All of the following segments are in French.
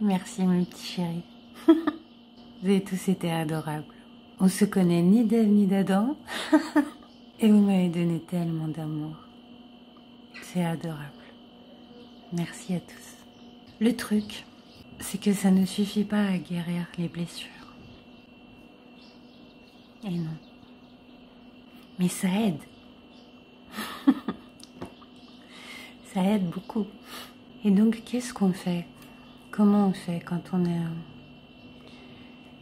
Merci mes petits chéris. Vous avez tous été adorables. On se connaît ni d'Ève ni d'Adam. Et vous m'avez donné tellement d'amour. C'est adorable. Merci à tous. Le truc, c'est que ça ne suffit pas à guérir les blessures. Et non. Mais ça aide. Ça aide beaucoup. Et donc, qu'est-ce qu'on fait? Comment on fait quand on a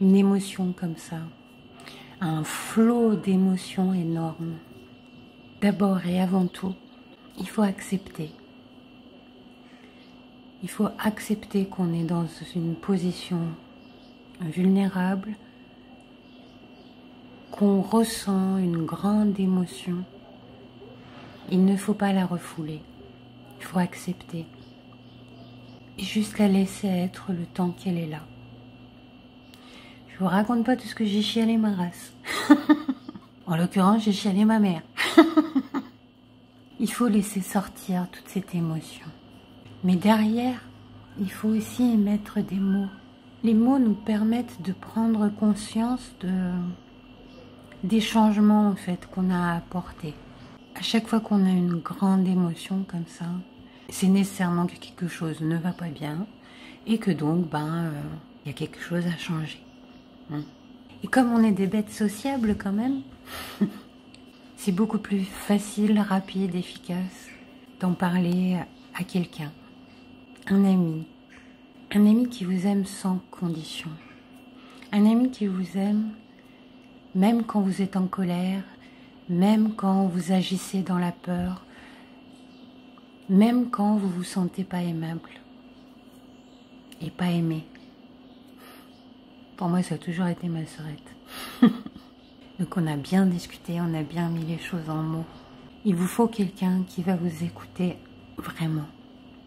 une émotion comme ça? Un flot d'émotions énorme. D'abord et avant tout, il faut accepter. Il faut accepter qu'on est dans une position vulnérable, qu'on ressent une grande émotion. Il ne faut pas la refouler. Il faut accepter. Et juste la laisser être le temps qu'elle est là. Je vous raconte pas tout ce que j'ai chialé ma race. En l'occurrence, j'ai chialé ma mère. Il faut laisser sortir toute cette émotion. Mais derrière, il faut aussi émettre des mots. Les mots nous permettent de prendre conscience des changements en fait qu'on a à apporter. À chaque fois qu'on a une grande émotion comme ça, c'est nécessairement que quelque chose ne va pas bien et que donc il y a quelque chose à changer. Et comme on est des bêtes sociables quand même, c'est beaucoup plus facile, rapide, efficace d'en parler à quelqu'un. Un ami qui vous aime sans condition. Un ami qui vous aime même quand vous êtes en colère, même quand vous agissez dans la peur, même quand vous vous sentez pas aimable et pas aimé. Pour moi, ça a toujours été ma sœurette. Donc on a bien discuté, on a bien mis les choses en mots. Il vous faut quelqu'un qui va vous écouter vraiment.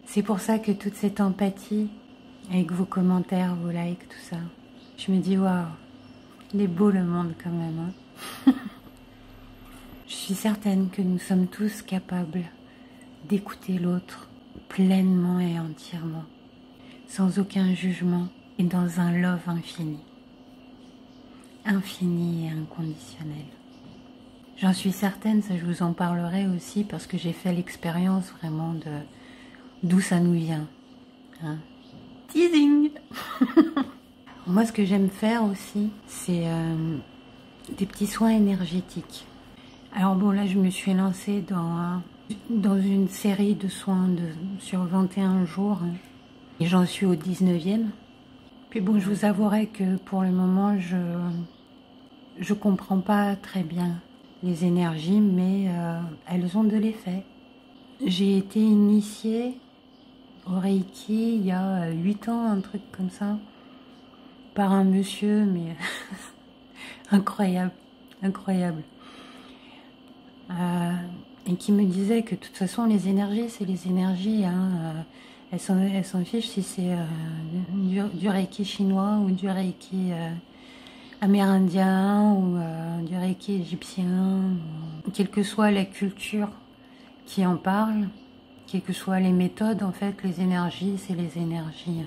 C'est pour ça que toute cette empathie, avec vos commentaires, vos likes, tout ça, je me dis, waouh, il est beau le monde quand même. Hein. Je suis certaine que nous sommes tous capables d'écouter l'autre pleinement et entièrement, sans aucun jugement et dans un love infini. Infini et inconditionnel. J'en suis certaine, ça je vous en parlerai aussi parce que j'ai fait l'expérience vraiment de d'où ça nous vient. Hein. Teasing. Moi, ce que j'aime faire aussi, c'est des petits soins énergétiques. Alors bon, là, je me suis lancée dans une série de soins sur 21 jours. Hein, et j'en suis au 19e. Puis bon, je vous avouerai que pour le moment, je comprends pas très bien les énergies, mais elles ont de l'effet. J'ai été initiée au Reiki il y a 8 ans, un truc comme ça, par un monsieur, mais incroyable, incroyable. Et qui me disait que de toute façon, les énergies, c'est les énergies, hein, elles s'en fichent si c'est du Reiki chinois ou du Reiki amérindien ou du Reiki égyptien, quelle que soit la culture qui en parle, quelles que soient les méthodes, en fait, les énergies, c'est les énergies.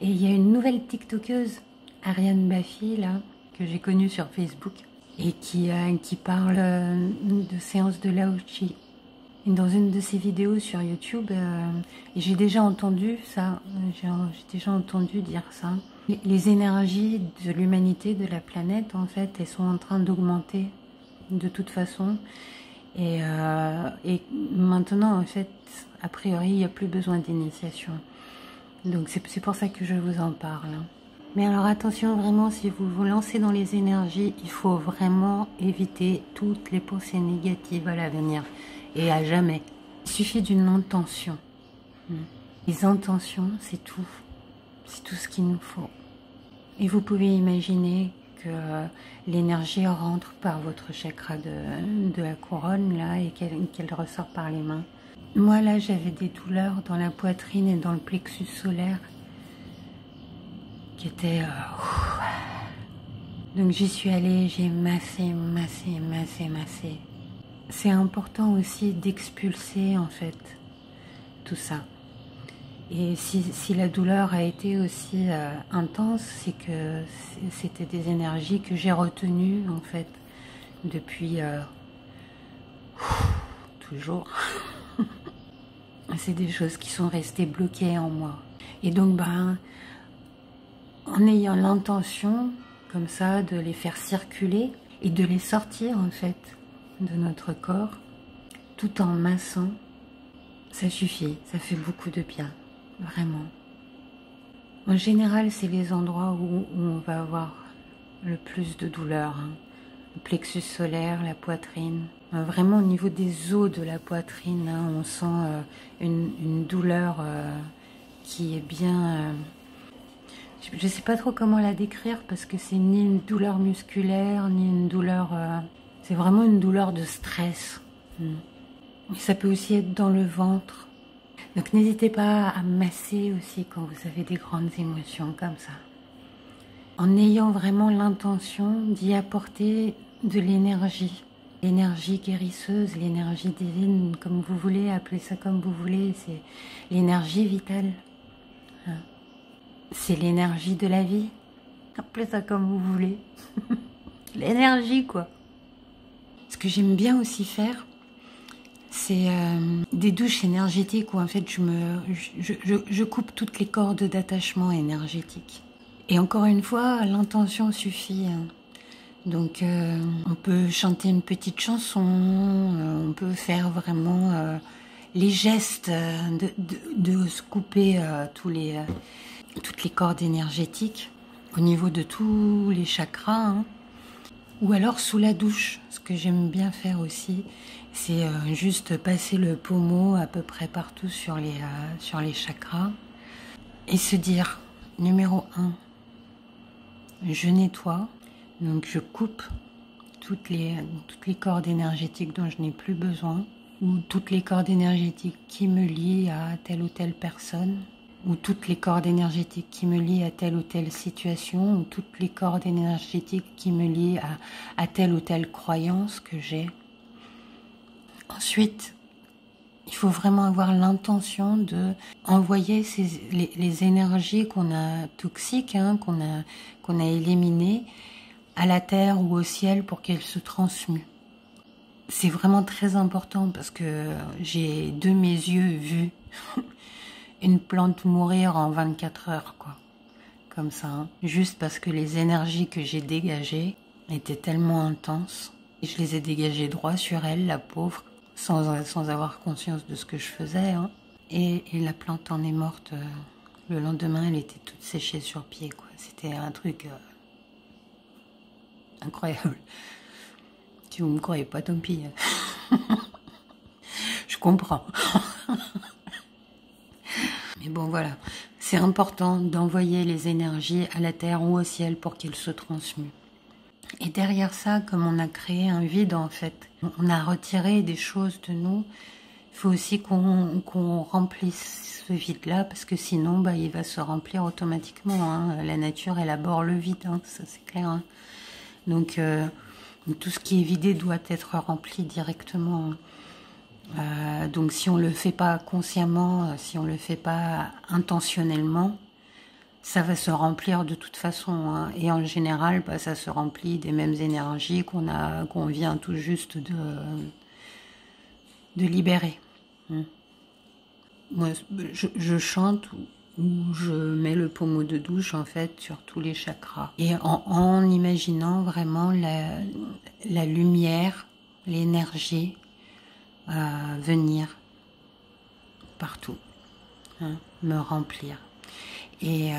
Et il y a une nouvelle TikTokeuse, Ariane Baffy, là, que j'ai connue sur Facebook, et qui parle de séances de Lao Chi. Et dans une de ses vidéos sur YouTube, et j'ai déjà entendu ça, j'ai déjà entendu dire ça. Les énergies de l'humanité, de la planète, en fait, elles sont en train d'augmenter de toute façon. Et maintenant, en fait, a priori, il n'y a plus besoin d'initiation. Donc c'est pour ça que je vous en parle. Mais alors attention, vraiment, si vous vous lancez dans les énergies, il faut vraiment éviter toutes les pensées négatives à l'avenir et à jamais. Il suffit d'une intention. Les intentions, c'est tout. C'est tout ce qu'il nous faut. Et vous pouvez imaginer que l'énergie rentre par votre chakra de la couronne là et qu'elle ressort par les mains. Moi là, j'avais des douleurs dans la poitrine et dans le plexus solaire qui étaient... Donc j'y suis allée, j'ai massé. C'est important aussi d'expulser en fait tout ça. Et si la douleur a été aussi intense, c'est que c'était des énergies que j'ai retenues en fait depuis toujours. C'est des choses qui sont restées bloquées en moi. Et donc, ben, en ayant l'intention, comme ça, de les faire circuler et de les sortir, en fait, de notre corps, tout en massant, ça suffit, ça fait beaucoup de bien, vraiment. En général, c'est les endroits où on va avoir le plus de douleur, hein. Le plexus solaire, la poitrine. Vraiment au niveau des os de la poitrine, hein, on sent une douleur qui est bien... je ne sais pas trop comment la décrire parce que c'est ni une douleur musculaire, ni une douleur... c'est vraiment une douleur de stress. Et ça peut aussi être dans le ventre. Donc n'hésitez pas à masser aussi quand vous avez des grandes émotions comme ça. En ayant vraiment l'intention d'y apporter de l'énergie. L'énergie guérisseuse, l'énergie divine, comme vous voulez, appelez ça comme vous voulez, c'est l'énergie vitale. C'est l'énergie de la vie. Appelez ça comme vous voulez. L'énergie, quoi. Ce que j'aime bien aussi faire, c'est des douches énergétiques où en fait je coupe toutes les cordes d'attachement énergétique. Et encore une fois, l'intention suffit. Donc on peut chanter une petite chanson, on peut faire vraiment les gestes de se couper toutes les cordes énergétiques au niveau de tous les chakras. Hein. Ou alors sous la douche, ce que j'aime bien faire aussi, c'est juste passer le pommeau à peu près partout sur les chakras et se dire, numéro 1, je nettoie, donc je coupe toutes les cordes énergétiques dont je n'ai plus besoin, ou toutes les cordes énergétiques qui me lient à telle ou telle personne, ou toutes les cordes énergétiques qui me lient à telle ou telle situation, ou toutes les cordes énergétiques qui me lient à telle ou telle croyance que j'ai. Ensuite, il faut vraiment avoir l'intention de envoyer les énergies qu'on a toxiques, hein, qu'on a éliminées, à la terre ou au ciel pour qu'elles se transmuent. C'est vraiment très important parce que j'ai de mes yeux vu une plante mourir en 24 heures, quoi. Comme ça, hein. Juste parce que les énergies que j'ai dégagées étaient tellement intenses. Et je les ai dégagées droit sur elle, la pauvre, sans avoir conscience de ce que je faisais. Hein. Et la plante en est morte. Le lendemain, elle était toute séchée sur pied, quoi. C'était un truc incroyable. Si vous me croyez pas, tant pis. Je comprends. Mais bon, voilà. C'est important d'envoyer les énergies à la terre ou au ciel pour qu'elles se transmuent. Et derrière ça, comme on a créé un vide, en fait, on a retiré des choses de nous, il faut aussi qu'on remplisse ce vide-là, parce que sinon, bah, il va se remplir automatiquement. Hein. La nature, elle aborde le vide, hein, ça c'est clair. Hein. Donc, tout ce qui est vidé doit être rempli directement. Donc, si on ne le fait pas consciemment, si on ne le fait pas intentionnellement, ça va se remplir de toute façon. Hein. Et en général, bah, ça se remplit des mêmes énergies qu'on vient tout juste de libérer. Moi, je chante ou je mets le pommeau de douche en fait sur tous les chakras. Et en imaginant vraiment la lumière, l'énergie venir partout, hein, me remplir. Et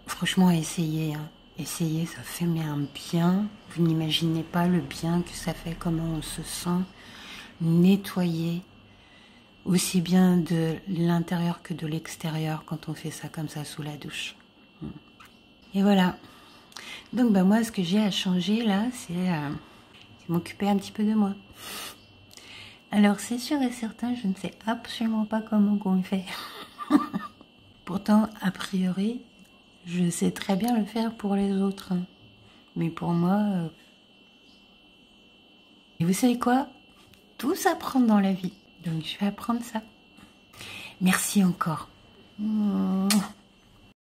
franchement, essayez. Hein. Essayez, ça fait mais un bien. Vous n'imaginez pas le bien que ça fait, comment on se sent nettoyer aussi bien de l'intérieur que de l'extérieur quand on fait ça comme ça sous la douche. Et voilà. Donc bah, moi, ce que j'ai à changer là, c'est m'occuper un petit peu de moi. Alors c'est sûr et certain, je ne sais absolument pas comment on le fait. Pourtant, a priori, je sais très bien le faire pour les autres. Hein. Mais pour moi... Et vous savez quoi? Tout s'apprend dans la vie. Donc je vais apprendre ça. Merci encore. Mouah.